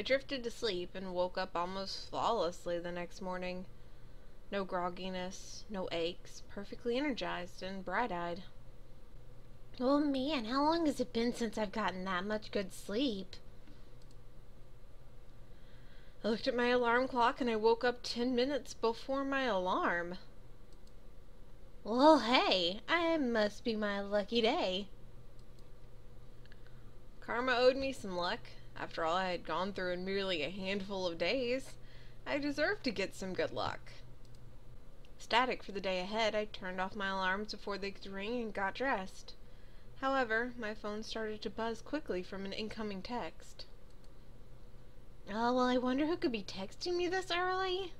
I drifted to sleep and woke up almost flawlessly the next morning. No grogginess, no aches, perfectly energized and bright-eyed. Oh man, how long has it been since I've gotten that much good sleep? I looked at my alarm clock and I woke up 10 minutes before my alarm. Well, hey, I must be my lucky day. Karma owed me some luck. After all I had gone through in merely a handful of days, I deserved to get some good luck. Ecstatic for the day ahead, I turned off my alarms before they could ring and got dressed. However, my phone started to buzz quickly from an incoming text. Oh, well, I wonder who could be texting me this early?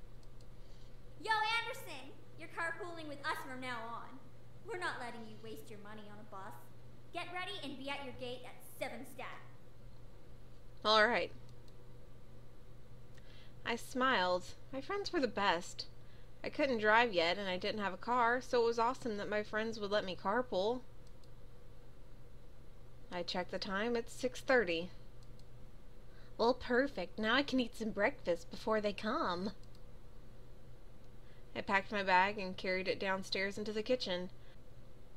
Yo, Anderson! You're carpooling with us from now on. We're not letting you waste your money on a bus. Get ready and be at your gate at 7 stat. Alright. I smiled. My friends were the best. I couldn't drive yet and I didn't have a car, so it was awesome that my friends would let me carpool. I checked the time, it's 6:30. Well, perfect. Now I can eat some breakfast before they come. I packed my bag and carried it downstairs into the kitchen.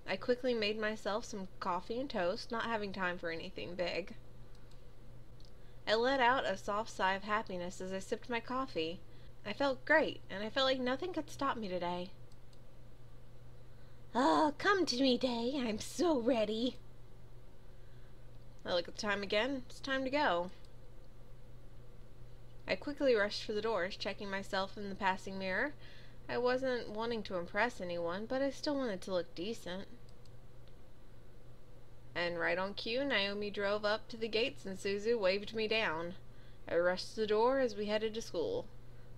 I quickly made myself some coffee and toast, not having time for anything big. I let out a soft sigh of happiness as I sipped my coffee. I felt great, and I felt like nothing could stop me today. Oh, come to me, day. I'm so ready. I look at the time again. It's time to go. I quickly rushed for the doors, checking myself in the passing mirror. I wasn't wanting to impress anyone, but I still wanted to look decent. And right on cue, Naomi drove up to the gates and Suzu waved me down. I rushed to the door as we headed to school,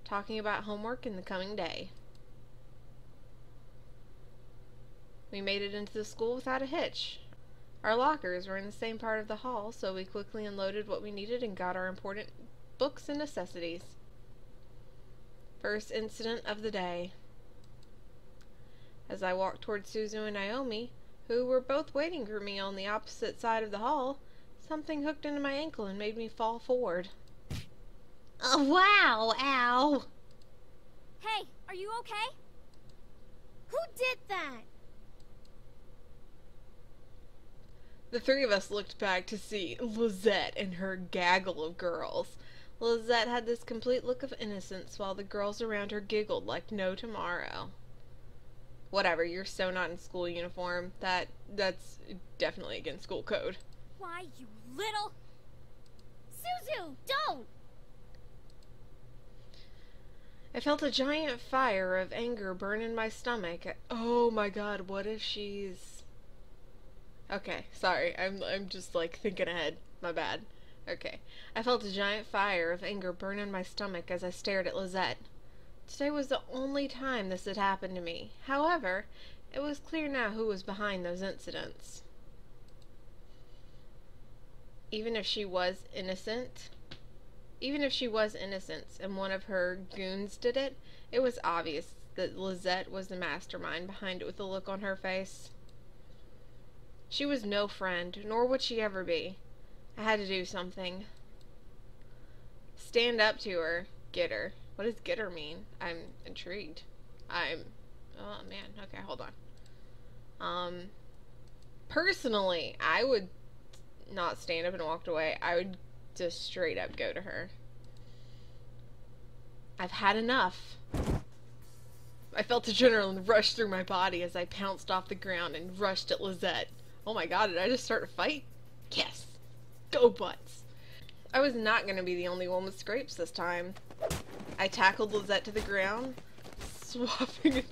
talking about homework in the coming day. We made it into the school without a hitch. Our lockers were in the same part of the hall, so we quickly unloaded what we needed and got our important books and necessities. First incident of the day. As I walked towards Suzu and Naomi, who were both waiting for me on the opposite side of the hall, something hooked into my ankle and made me fall forward. Oh, wow! Ow! Hey, are you okay? Who did that? The three of us looked back to see Lizette and her gaggle of girls. Lizette had this complete look of innocence while the girls around her giggled like no tomorrow. Whatever, you're so not in school uniform. That's definitely against school code. Why, you little... Suzu, don't! I felt a giant fire of anger burn in my stomach. Oh my god, what if she's... Okay, sorry, I'm just like thinking ahead. My bad. Okay. I felt a giant fire of anger burn in my stomach as I stared at Lizette. Today was the only time this had happened to me. However, it was clear now who was behind those incidents. Even if she was innocent and one of her goons did it, it was obvious that Lizette was the mastermind behind it with the look on her face. She was no friend, nor would she ever be. I had to do something. Stand up to her. Get her. What does get her mean? I'm intrigued. Oh man, okay, hold on. Personally, I would not stand up and walk away. I would just straight up go to her. I've had enough. I felt adrenaline rush through my body as I pounced off the ground and rushed at Lizette. Oh my god, did I just start a fight? Yes! Go butts! I was not going to be the only one with scrapes this time. I tackled Lizette to the ground, swiping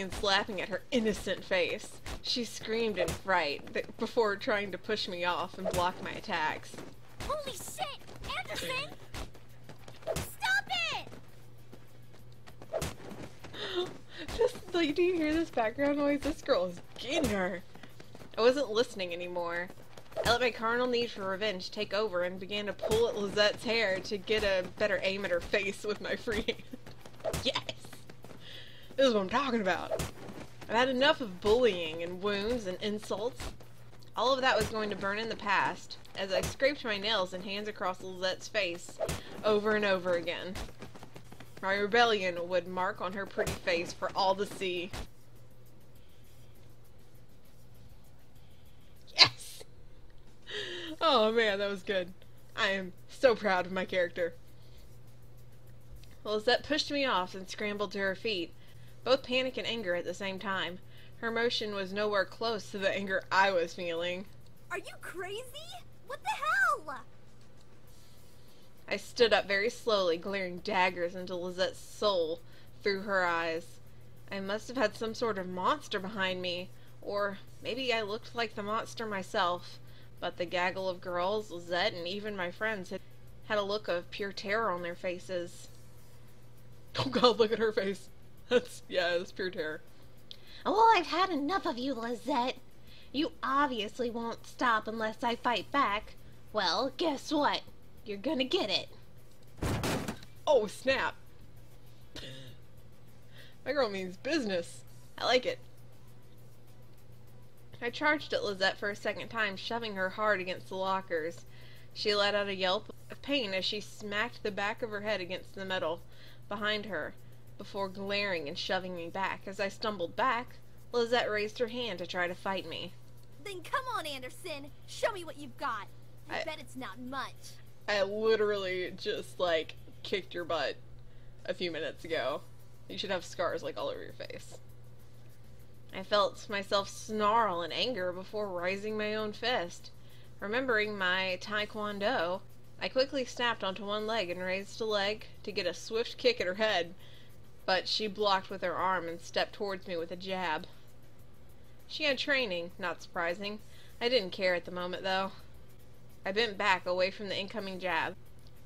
and slapping at her innocent face. She screamed in fright before trying to push me off and block my attacks. Holy shit! Anderson! Stop it! Do you hear this background noise? This girl is getting her. I wasn't listening anymore. I let my carnal need for revenge take over and began to pull at Lizette's hair to get a better aim at her face with my free hand. Yes! This is what I'm talking about. I've had enough of bullying and wounds and insults. All of that was going to burn in the past as I scraped my nails and hands across Lizette's face over and over again. My rebellion would mark on her pretty face for all to see. Yes! Oh man, that was good. I am so proud of my character. Lizette pushed me off and scrambled to her feet, both panic and anger at the same time. Her emotion was nowhere close to the anger I was feeling. Are you crazy? What the hell? I stood up very slowly, glaring daggers into Lizette's soul through her eyes. I must have had some sort of monster behind me, or maybe I looked like the monster myself, but the gaggle of girls, Lizette, and even my friends had a look of pure terror on their faces. Oh god, look at her face. That's pure terror. Well, I've had enough of you, Lizette. You obviously won't stop unless I fight back. Well, guess what? You're gonna get it. Oh, snap. My girl means business. I like it. I charged at Lizette for a second time, shoving her hard against the lockers. She let out a yelp of pain as she smacked the back of her head against the metal behind her, before glaring and shoving me back. As I stumbled back, Lizette raised her hand to try to fight me. Then come on, Anderson. Show me what you've got. I bet it's not much. I literally just, like, kicked your butt a few minutes ago. You should have scars, like, all over your face. I felt myself snarl in anger before raising my own fist. Remembering my Taekwondo, I quickly snapped onto one leg and raised a leg to get a swift kick at her head, but she blocked with her arm and stepped towards me with a jab. She had training, not surprising. I didn't care at the moment, though. I bent back away from the incoming jab,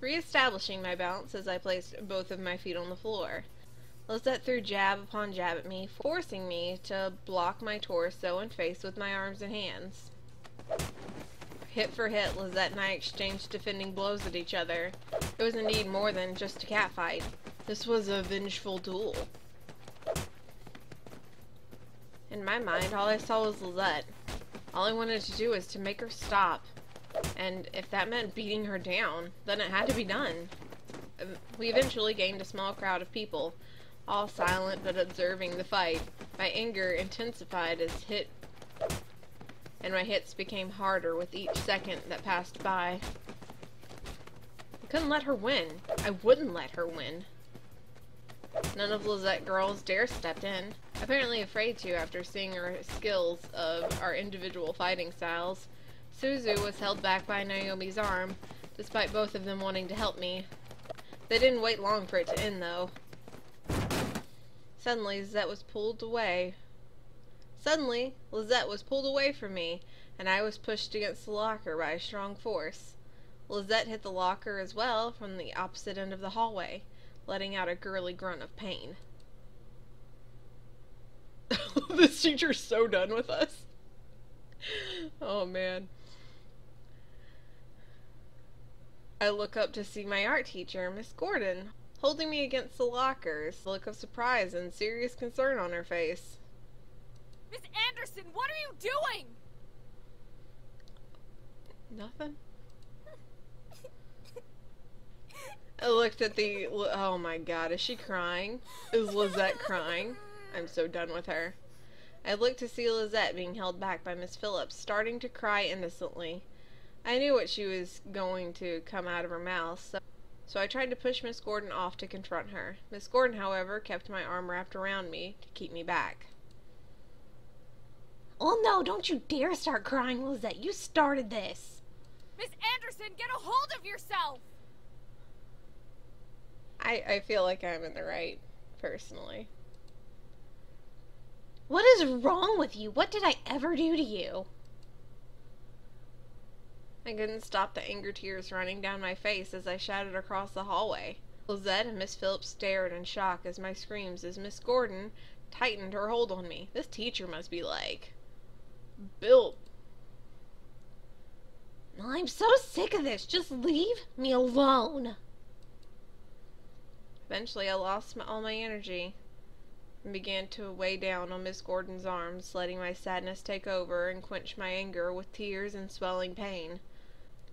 re-establishing my balance as I placed both of my feet on the floor. Lizette threw jab upon jab at me, forcing me to block my torso and face with my arms and hands. Hit for hit, Lizette and I exchanged defending blows at each other. It was indeed more than just a catfight. This was a vengeful duel. In my mind, all I saw was Lizette. All I wanted to do was to make her stop. And if that meant beating her down, then it had to be done. We eventually gained a small crowd of people, all silent but observing the fight. My anger intensified as my hits became harder with each second that passed by. I couldn't let her win. I wouldn't let her win. None of Lizette girls dare step in, apparently afraid to after seeing our skills of our individual fighting styles. Suzu was held back by Naomi's arm, despite both of them wanting to help me. They didn't wait long for it to end, though. Suddenly, Lizette was pulled away from me, and I was pushed against the locker by a strong force. Lizette hit the locker as well from the opposite end of the hallway, letting out a girly grunt of pain. This teacher's so done with us. Oh man. I look up to see my art teacher, Miss Gordon, holding me against the lockers, a look of surprise and serious concern on her face. Miss Anderson, what are you doing? Nothing. I looked at the... Oh my god, is she crying? Is Lizette crying? I'm so done with her. I looked to see Lizette being held back by Miss Phillips, starting to cry innocently. I knew what she was going to come out of her mouth, so I tried to push Miss Gordon off to confront her. Miss Gordon, however, kept my arm wrapped around me to keep me back. Oh no, don't you dare start crying, Lizette. You started this. Miss Anderson, get a hold of yourself! I feel like I'm in the right, personally. What is wrong with you? What did I ever do to you? I couldn't stop the anger tears running down my face as I shouted across the hallway. Lizette and Miss Phillips stared in shock as my screams as Miss Gordon tightened her hold on me. This teacher must be, like, built. I'm so sick of this. Just leave me alone. Eventually, I lost all my energy. and began to weigh down on Miss Gordon's arms, letting my sadness take over and quench my anger with tears and swelling pain.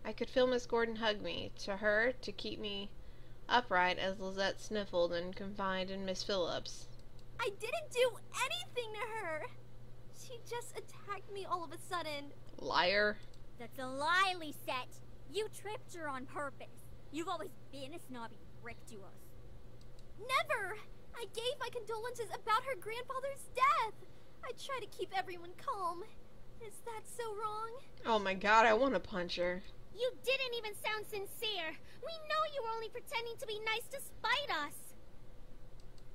I could feel Miss Gordon hug me, to her, to keep me upright as Lizette sniffled and confided in Miss Phillips. I didn't do anything to her. She just attacked me all of a sudden. Liar. That's a lie, Lisette. You tripped her on purpose. You've always been a snobby prick to us. Never! I gave my condolences about her grandfather's death. I try to keep everyone calm. Is that so wrong? Oh my god, I want to punch her. You didn't even sound sincere. We know you were only pretending to be nice to spite us.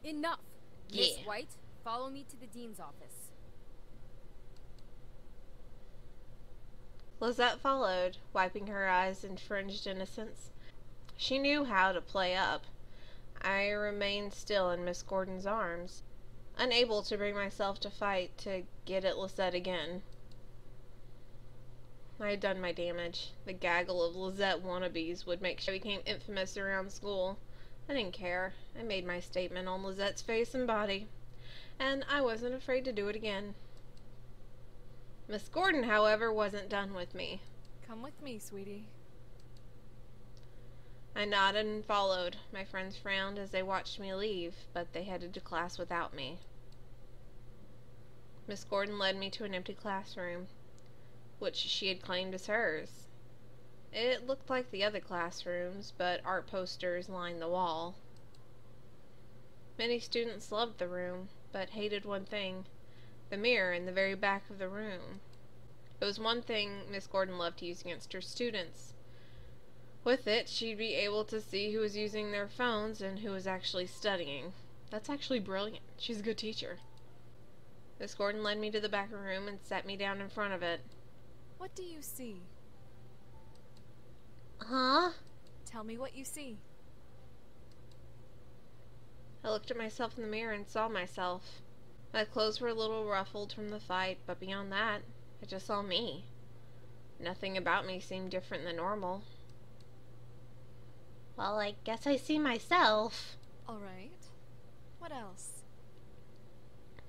Enough. Yeah. Miss White, follow me to the dean's office. Lizette followed, wiping her eyes in fringed innocence. She knew how to play up. I remained still in Miss Gordon's arms, unable to bring myself to fight to get at Lizette again. I had done my damage. The gaggle of Lizette wannabes would make sure I became infamous around school. I didn't care. I made my statement on Lizette's face and body, and I wasn't afraid to do it again. Miss Gordon, however, wasn't done with me. Come with me, sweetie. I nodded and followed. My friends frowned as they watched me leave, but they headed to class without me. Miss Gordon led me to an empty classroom, which she had claimed as hers. It looked like the other classrooms, but art posters lined the wall. Many students loved the room, but hated one thing: the mirror in the very back of the room. It was one thing Miss Gordon loved to use against her students. With it, she'd be able to see who was using their phones and who was actually studying. That's actually brilliant. She's a good teacher. Miss Gordon led me to the back room and sat me down in front of it. What do you see? Huh? Tell me what you see. I looked at myself in the mirror and saw myself. My clothes were a little ruffled from the fight, but beyond that, I just saw me. Nothing about me seemed different than normal. Well, I guess I see myself. All right. What else?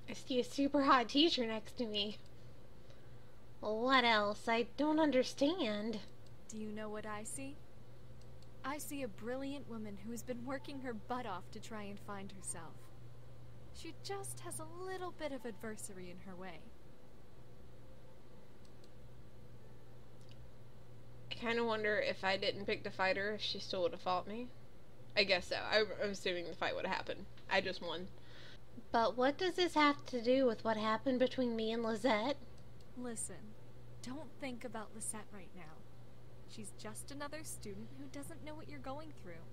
I see a super hot teacher next to me. Well, what else? I don't understand. Do you know what I see? I see a brilliant woman who has been working her butt off to try and find herself. She just has a little bit of adversity in her way. I kind of wonder if I didn't pick to fight her, if she still would have fought me. I guess so. I'm assuming the fight would have happened. I just won. But what does this have to do with what happened between me and Lizette? Listen, don't think about Lisette right now. She's just another student who doesn't know what you're going through.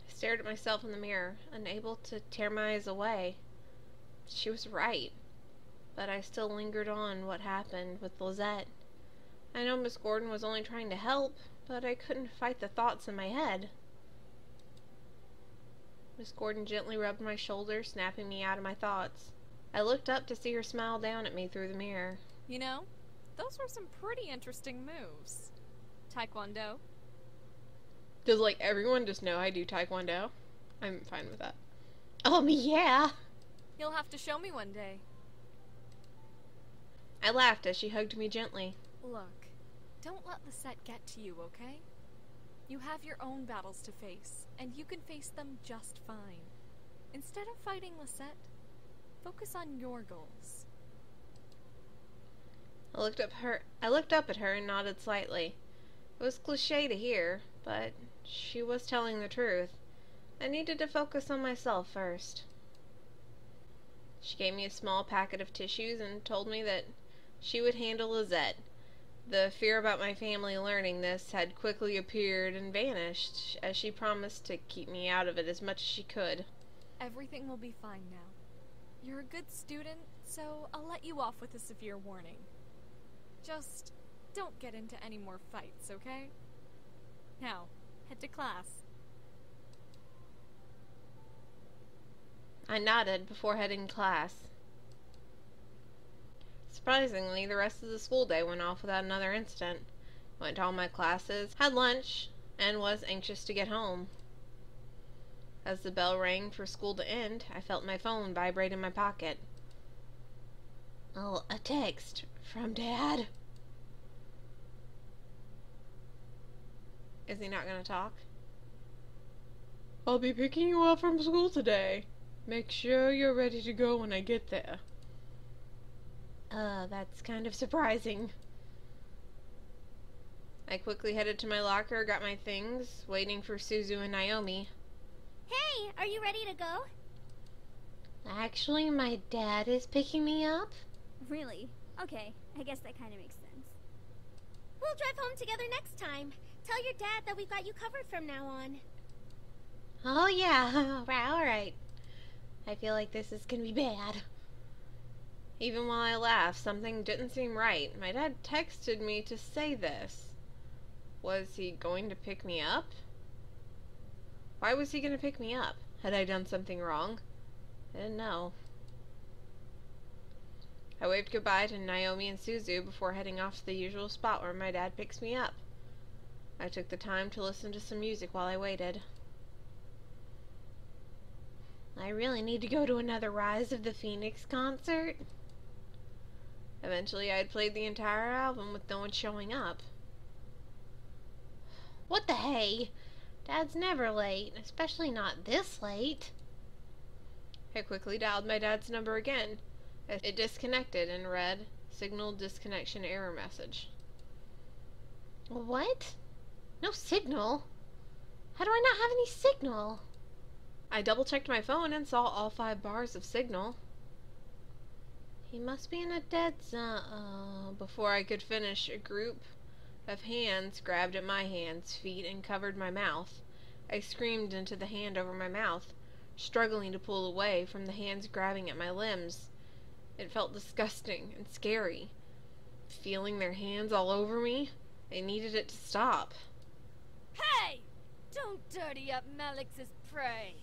I stared at myself in the mirror, unable to tear my eyes away. She was right, but I still lingered on what happened with Lizette. I know Miss Gordon was only trying to help, but I couldn't fight the thoughts in my head. Miss Gordon gently rubbed my shoulder, snapping me out of my thoughts. I looked up to see her smile down at me through the mirror. You know, those were some pretty interesting moves. Taekwondo. Does, everyone just know I do Taekwondo? I'm fine with that. Yeah. You'll have to show me one day. I laughed as she hugged me gently. Look, don't let Lisette get to you, okay? You have your own battles to face, and you can face them just fine. Instead of fighting Lisette, focus on your goals. I looked up at her and nodded slightly. It was cliché to hear, but she was telling the truth. I needed to focus on myself first. She gave me a small packet of tissues and told me that she would handle Lizette. The fear about my family learning this had quickly appeared and vanished, as she promised to keep me out of it as much as she could. Everything will be fine now. You're a good student, so I'll let you off with a severe warning. Just don't get into any more fights, okay? Now, head to class. I nodded before heading to class. Surprisingly, the rest of the school day went off without another incident. Went to all my classes, had lunch, and was anxious to get home. As the bell rang for school to end, I felt my phone vibrate in my pocket. Oh, a text from Dad. Is he not going to talk? I'll be picking you up from school today. Make sure you're ready to go when I get there. That's kind of surprising. I quickly headed to my locker, got my things, waiting for Suzu and Naomi. Hey, are you ready to go? Actually, my dad is picking me up. Really? Okay, I guess that kind of makes sense. We'll drive home together next time. Tell your dad that we've got you covered from now on. Oh yeah, alright. I feel like this is gonna be bad. Even while I laughed, something didn't seem right. My dad texted me to say this. Was he going to pick me up? Why was he going to pick me up? Had I done something wrong? I didn't know. I waved goodbye to Naomi and Suzu before heading off to the usual spot where my dad picks me up. I took the time to listen to some music while I waited. I really need to go to another Rise of the Phoenix concert. Eventually, I had played the entire album with no one showing up. What the hey? Dad's never late, especially not this late. I quickly dialed my dad's number again. It disconnected and read, "Signal disconnection error message." What? No signal? How do I not have any signal? I double-checked my phone and saw all 5 bars of signal. He must be in a dead zone. Before I could finish, a group of hands grabbed at my hands, feet, and covered my mouth. I screamed into the hand over my mouth, struggling to pull away from the hands grabbing at my limbs. It felt disgusting and scary. Feeling their hands all over me, I needed it to stop. Hey! Don't dirty up Malix's prey.